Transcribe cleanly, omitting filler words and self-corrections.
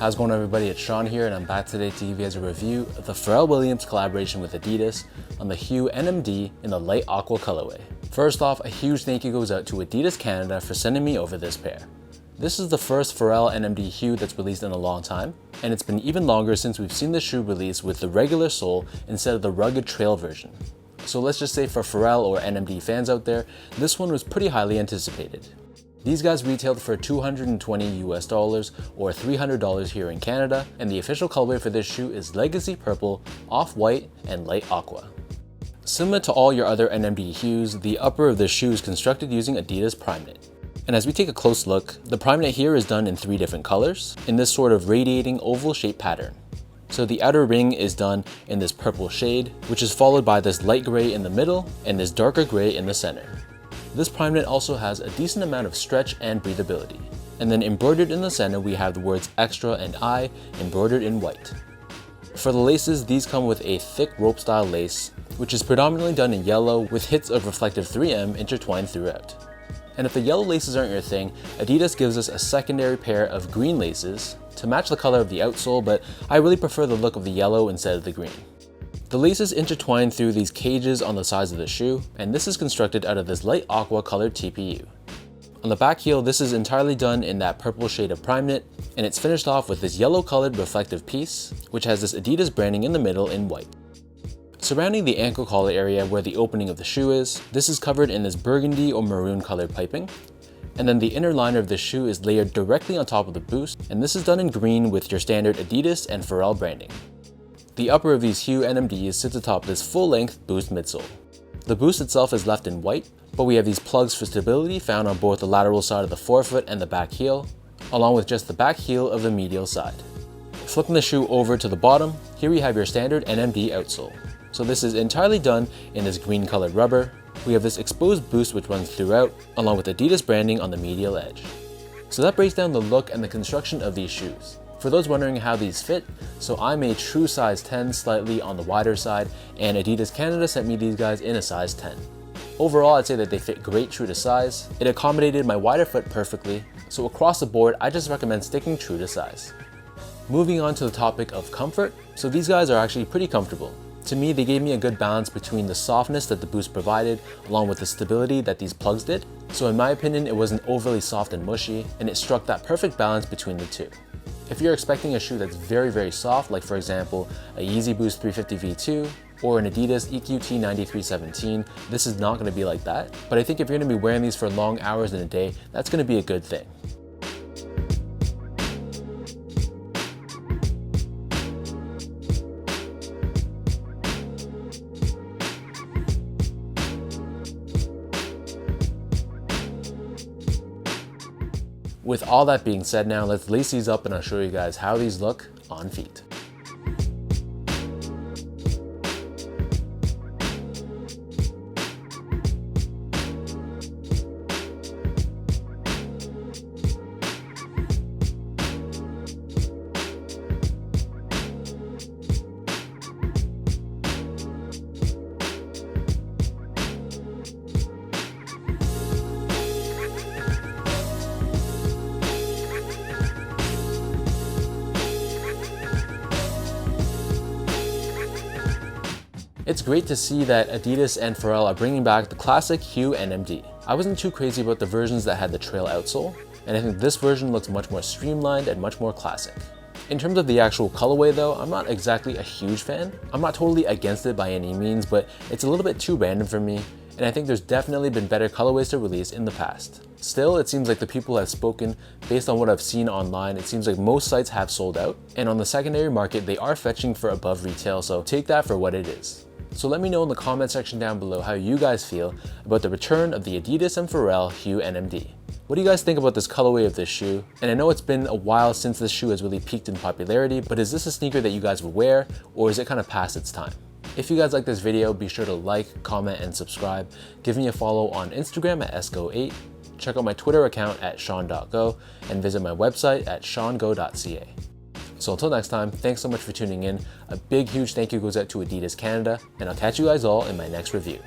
How's it going, everybody? It's Sean here, and I'm back today to give you guys a review of the Pharrell Williams collaboration with Adidas on the Hu NMD in the light aqua colorway. First off, a huge thank you goes out to Adidas Canada for sending me over this pair. This is the first Pharrell NMD Hu that's released in a long time, and it's been even longer since we've seen the shoe released with the regular sole instead of the rugged trail version. So let's just say for Pharrell or NMD fans out there, this one was pretty highly anticipated. These guys retailed for $220 US or $300 here in Canada, and the official colorway for this shoe is Legacy Purple, Off-White, and Light Aqua. Similar to all your other NMD Hus, the upper of the shoe is constructed using Adidas Primeknit. And as we take a close look, the Primeknit here is done in 3 different colors, in this sort of radiating oval shaped pattern. So the outer ring is done in this purple shade, which is followed by this light gray in the middle and this darker gray in the center. This Primeknit also has a decent amount of stretch and breathability. And then embroidered in the center, we have the words Extra and I embroidered in white. For the laces, these come with a thick rope style lace, which is predominantly done in yellow with hits of reflective 3M intertwined throughout. And if the yellow laces aren't your thing, Adidas gives us a secondary pair of green laces to match the color of the outsole, but I really prefer the look of the yellow instead of the green. The laces intertwine through these cages on the sides of the shoe, and this is constructed out of this light aqua colored TPU. On the back heel, this is entirely done in that purple shade of Primeknit, and it's finished off with this yellow colored reflective piece, which has this Adidas branding in the middle in white. Surrounding the ankle collar area where the opening of the shoe is, this is covered in this burgundy or maroon colored piping. And then the inner liner of the shoe is layered directly on top of the boost, and this is done in green with your standard Adidas and Pharrell branding. The upper of these Hu NMDs sits atop this full-length boost midsole. The boost itself is left in white, but we have these plugs for stability found on both the lateral side of the forefoot and the back heel, along with just the back heel of the medial side. Flipping the shoe over to the bottom, here we have your standard NMD outsole. So this is entirely done in this green colored rubber. We have this exposed boost which runs throughout, along with Adidas branding on the medial edge. So that breaks down the look and the construction of these shoes. For those wondering how these fit, so I'm a true size 10, slightly on the wider side, and Adidas Canada sent me these guys in a size 10. Overall, I'd say that they fit great true to size. It accommodated my wider foot perfectly, so across the board, I just recommend sticking true to size. Moving on to the topic of comfort, so these guys are actually pretty comfortable. To me, they gave me a good balance between the softness that the boost provided, along with the stability that these plugs did. So in my opinion, it wasn't overly soft and mushy, and it struck that perfect balance between the two. If you're expecting a shoe that's very soft, like for example, a Yeezy Boost 350 V2 or an Adidas EQT 9317, this is not gonna be like that. But I think if you're gonna be wearing these for long hours in a day, that's gonna be a good thing. With all that being said now, let's lace these up and I'll show you guys how these look on feet. It's great to see that Adidas and Pharrell are bringing back the classic Hu NMD. I wasn't too crazy about the versions that had the trail outsole, and I think this version looks much more streamlined and much more classic. In terms of the actual colorway though, I'm not exactly a huge fan. I'm not totally against it by any means, but it's a little bit too random for me, and I think there's definitely been better colorways to release in the past. Still, it seems like the people have spoken. Based on what I've seen online, it seems like most sites have sold out, and on the secondary market, they are fetching for above retail, so take that for what it is. So let me know in the comment section down below how you guys feel about the return of the Adidas and Pharrell Hu NMD. What do you guys think about this colorway of this shoe? And I know it's been a while since this shoe has really peaked in popularity, but is this a sneaker that you guys would wear, or is it kind of past its time? If you guys like this video, be sure to like, comment, and subscribe. Give me a follow on Instagram at sgo8. Check out my Twitter account at sean.go, and visit my website at seango.ca. So until next time, thanks so much for tuning in. A big, huge thank you goes out to Adidas Canada, and I'll catch you guys all in my next review.